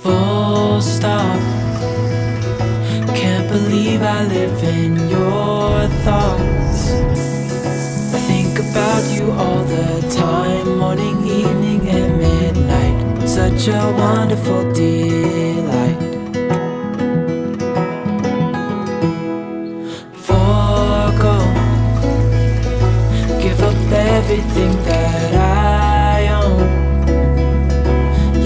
full stop. Can't believe I live in your thoughts. I think about you all the time, morning, evening, and midnight. Such a wonderful delight. Forgo, give up everything that I own.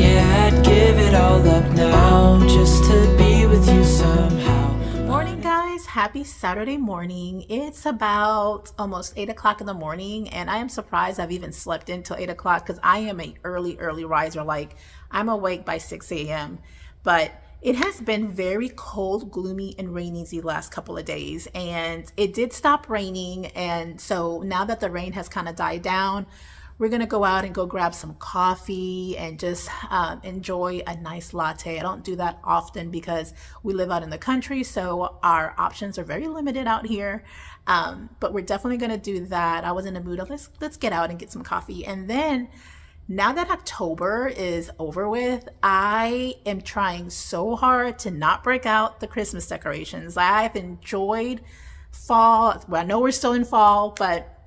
Yeah, I'd give it all up now just to be with you somehow. Morning guys, happy Saturday morning. It's about almost 8 o'clock in the morning, and I am surprised I've even slept until 8 o'clock because I am a early riser. Like, I'm awake by 6 a.m. But it has been very cold, gloomy, and rainy the last couple of days, and it did stop raining. And so now that the rain has kind of died down, we're gonna go out and go grab some coffee and just enjoy a nice latte. I don't do that often because we live out in the country, so our options are very limited out here. But we're definitely gonna do that. I was in the mood of let's get out and get some coffee. And then now that October is over with, I am trying so hard to not break out the Christmas decorations. I've enjoyed fall. Well, I know we're still in fall, but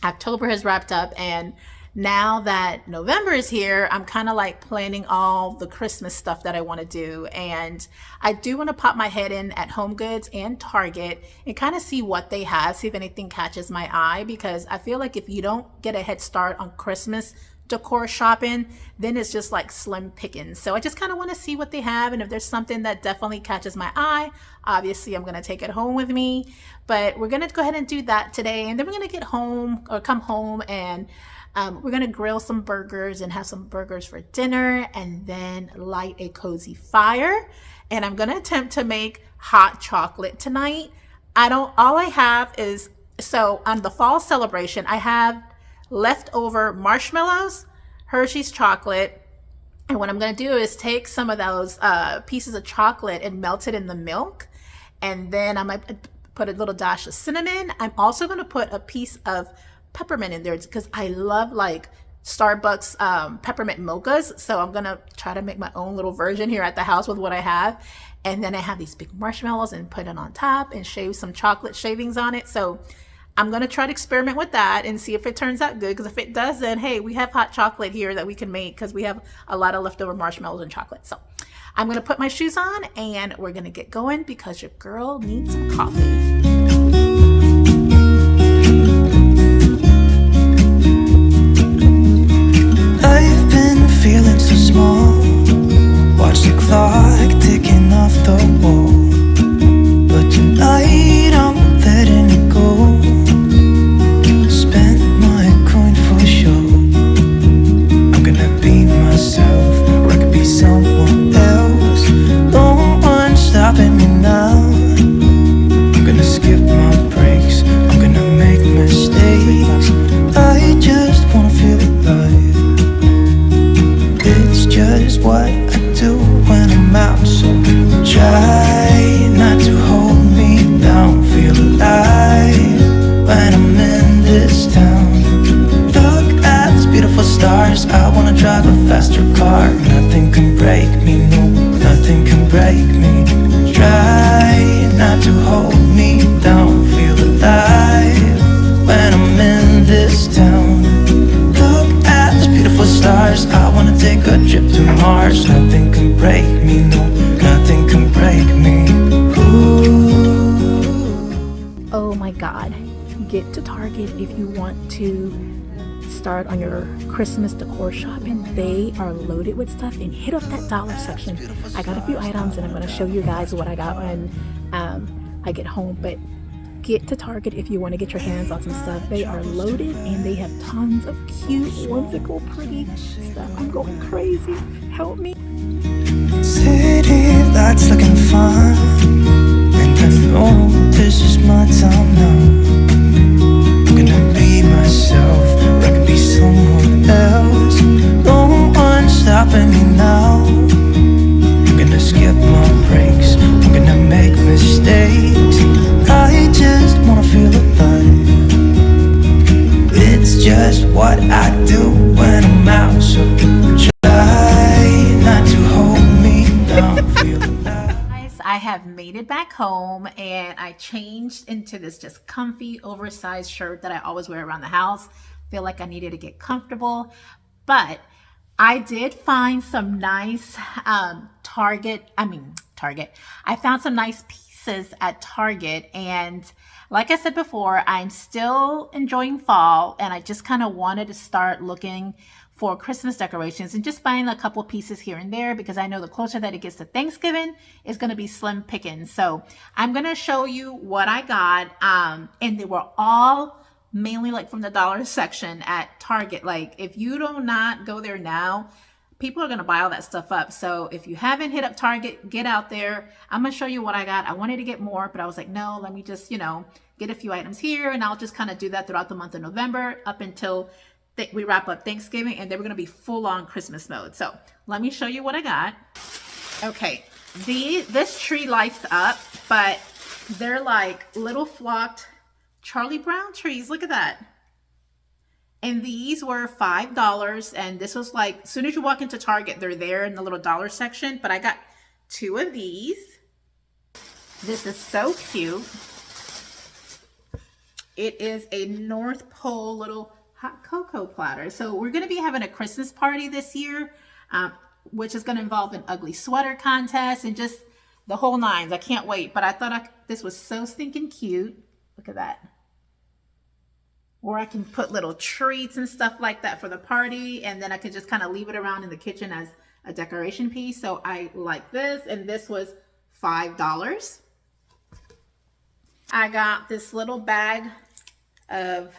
October has wrapped up, and now that November is here, I'm kind of like planning all the Christmas stuff that I want to do. And I do want to pop my head in at Home Goods and Target and kind of see what they have, see if anything catches my eye, because I feel like if you don't get a head start on Christmas decor shopping, then it's just like slim pickings. So I just kind of want to see what they have, and if there's something that definitely catches my eye, obviously I'm going to take it home with me. But we're going to go ahead and do that today, and then we're going to get home or come home, and we're going to grill some burgers and have some burgers for dinner, and then light a cozy fire. And I'm going to attempt to make hot chocolate tonight. All I have is, so on the fall celebration, I have leftover marshmallows, Hershey's chocolate, and what I'm going to do is take some of those pieces of chocolate and melt it in the milk, and then I might put a little dash of cinnamon. I'm also going to put a piece of peppermint in there because I love like Starbucks peppermint mochas, so I'm going to try to make my own little version here at the house with what I have. And then I have these big marshmallows and put it on top and shave some chocolate shavings on it. So I'm going to try to experiment with that and see if it turns out good, because if it does, then hey, we have hot chocolate here that we can make because we have a lot of leftover marshmallows and chocolate. So I'm going to put my shoes on and we're going to get going because your girl needs some coffee. I've been feeling so small. Watch the clock ticking off the wall, but tonight I'm letting it go. Someone else, no one's stopping me now. I'm gonna skip my breaks, I'm gonna make mistakes. I just wanna feel alive. It's just what I do when I'm out, so try not to hold me down. Feel alive when I'm in this town. Look at these beautiful stars, I wanna drive a faster car. Nothing can break me, no, nothing can break me. Try not to hold me down. Feel alive when I'm in this town. Look at these beautiful stars, I wanna take a trip to Mars. Nothing can break me, no, nothing can break me. Ooh. Oh my God, get to Target if you want to start on your Christmas decor shopping. They are loaded with stuff, and hit up that dollar section. I got a few items and I'm going to show you guys what I got when I get home. But get to Target if you want to get your hands on some stuff. They are loaded and they have tons of cute, whimsical, pretty stuff. I'm going crazy. Help me. City lights looking fun, and I know this is my time now. I'm gonna be myself, or I could be someone else. No one's stopping me now. I'm gonna skip my breaks, I'm gonna make mistakes. I just wanna feel alive. It's just what I do when I'm out, so try not to hold me I have made it back home and I changed into this just comfy oversized shirt that I always wear around the house. Feel like I needed to get comfortable, but I did find some nice Target. I found some nice pieces at Target, and like I said before, I'm still enjoying fall and I just kind of wanted to start looking for Christmas decorations and just buying a couple pieces here and there, because I know the closer that it gets to Thanksgiving, it's going to be slim pickings. So I'm going to show you what I got, and they were all mainly like from the dollar section at Target. Like if you do not go there now, people are going to buy all that stuff up. So if you haven't hit up Target, get out there. I'm going to show you what I got. I wanted to get more, but I was like, no, let me just, get a few items here, and I'll just kind of do that throughout the month of November up until we wrap up Thanksgiving, and then we're going to be full on Christmas mode. So let me show you what I got. Okay, this tree lights up, but they're like little flocked Charlie Brown trees. Look at that. And these were $5, and this was like, as soon as you walk into Target, they're there in the little dollar section, but I got 2 of these. This is so cute. It is a North Pole little hot cocoa platter. So we're going to be having a Christmas party this year, which is going to involve an ugly sweater contest and just the whole nines. I can't wait. But I thought this was so stinking cute. Look at that. Or I can put little treats and stuff like that for the party, and then I can just kind of leave it around in the kitchen as a decoration piece. So I like this, and this was $5. I got this little bag of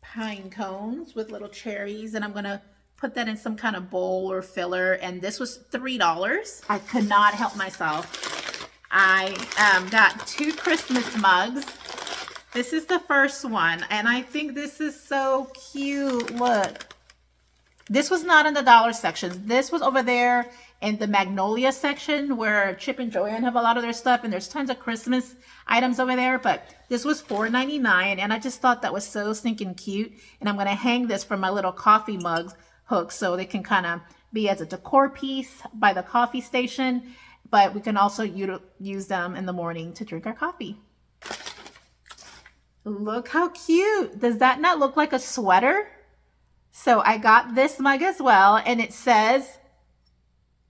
pine cones with little cherries, and I'm gonna put that in some kind of bowl or filler, and this was $3. I could not help myself. I got 2 Christmas mugs. This is the first one, and I think this is so cute. Look, this was not in the dollar section. This was over there in the Magnolia section where Chip and Joanne have a lot of their stuff, and there's tons of Christmas items over there, but this was $4.99, and I just thought that was so stinking cute, and I'm going to hang this from my little coffee mugs hook so they can kind of be as a decor piece by the coffee station, but we can also use them in the morning to drink our coffee. Look how cute. Does that not look like a sweater? So I got this mug as well, and it says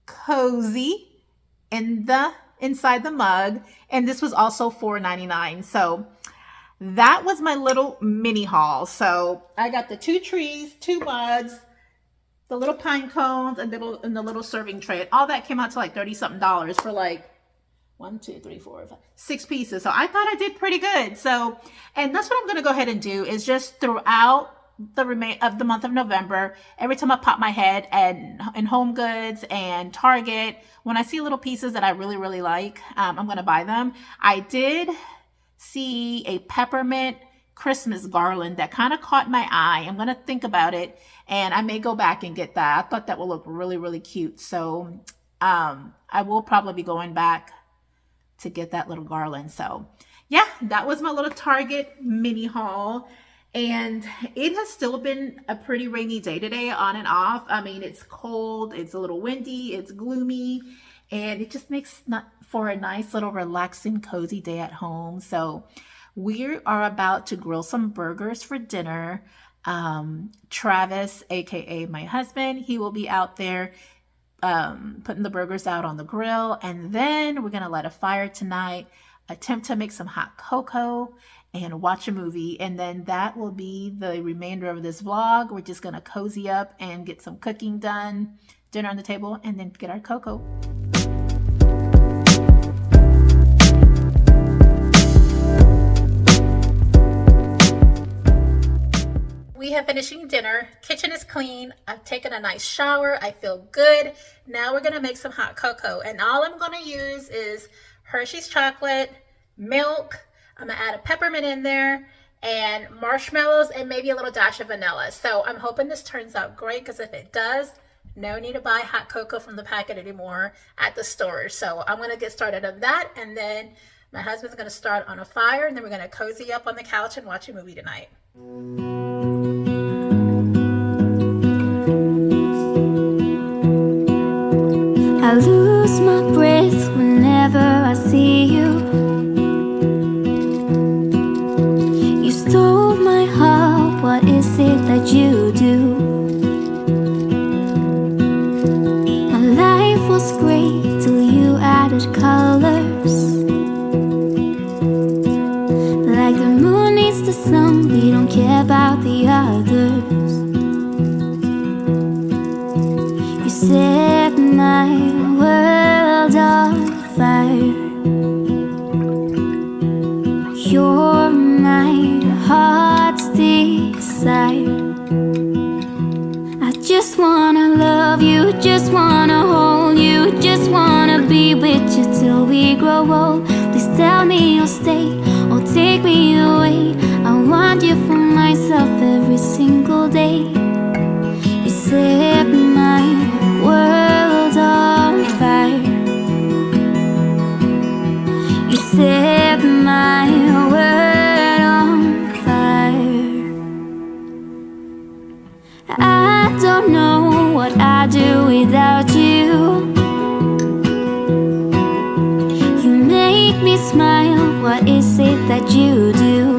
cozy inside the mug, and this was also $4.99. So that was my little mini haul. So I got the 2 trees, 2 mugs, the little pine cones, and the little serving tray. All that came out to like $30-something for like 1, 2, 3, 4, 5, 6 pieces. So I thought I did pretty good. So, and that's what I'm going to go ahead and do, is just throughout the remainder of the month of November, every time I pop my head in Home Goods and Target, when I see little pieces that I really, really like, I'm going to buy them. I did see a peppermint Christmas garland that kind of caught my eye. I'm going to think about it, and I may go back and get that. I thought that would look really, really cute. So I will probably be going back to get that little garland. So yeah, that was my little Target mini haul. And it has still been a pretty rainy day today, on and off. I mean, it's cold, it's a little windy, it's gloomy, and it just makes for a nice little relaxing, cozy day at home. So we are about to grill some burgers for dinner. Travis, aka my husband, he will be out there putting the burgers out on the grill, and then we're gonna light a fire tonight, attempt to make some hot cocoa, and watch a movie, and then that will be the remainder of this vlog. We're just gonna cozy up and get some cooking done, dinner on the table, and then get our cocoa. We have finishing dinner. Kitchen is clean. I've taken a nice shower. I feel good. Now we're gonna make some hot cocoa, and all I'm gonna use is Hershey's chocolate, milk. I'm gonna add a peppermint in there, and marshmallows, and maybe a little dash of vanilla. So I'm hoping this turns out great, because if it does, no need to buy hot cocoa from the packet anymore at the store. So I'm gonna get started on that, and then my husband's gonna start on a fire, and then we're gonna cozy up on the couch and watch a movie tonight. I lose my breath whenever added colors. Like the moon needs the sun, we don't care about the others. You set my world on fire. You're my heart's desire. I just wanna love you, just wanna hold you, just wanna be with you till we grow old. Please tell me you'll stay or take me away. I want you for myself every single day. You set my world on fire. You set my world on fire. I don't know what I'd do without you. You make me smile, what is it that you do?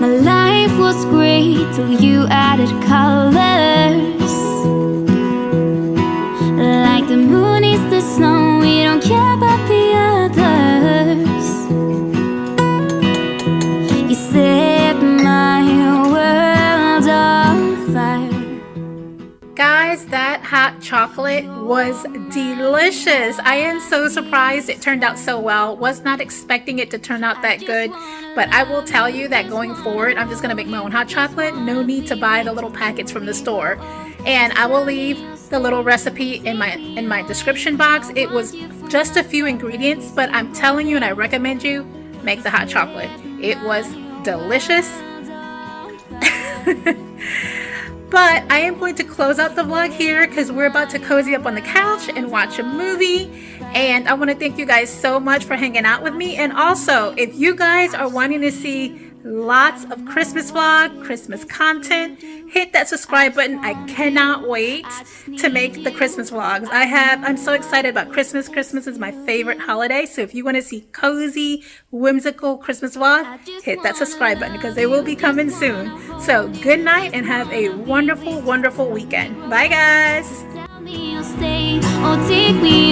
My life was great till you added colors. Like the moon is the snow, we don't care about the others. You set my world on fire. Guys, that hot chocolate was delicious. I am so surprised it turned out so well. Was not expecting it to turn out that good, but I will tell you that going forward, I'm just gonna make my own hot chocolate. No need to buy the little packets from the store. And I will leave the little recipe in my description box. It was just a few ingredients, but I'm telling you, and I recommend you make the hot chocolate. It was delicious. But I am going to close out the vlog here because we're about to cozy up on the couch and watch a movie. And I want to thank you guys so much for hanging out with me. And also, if you guys are wanting to see lots of Christmas vlog, Christmas content, hit that subscribe button. I cannot wait to make the Christmas vlogs. I'm so excited about Christmas. Christmas is my favorite holiday. So if you want to see cozy, whimsical Christmas vlog, hit that subscribe button because they will be coming soon. So good night and have a wonderful, wonderful weekend. Bye guys. Tell me you'll stay or take me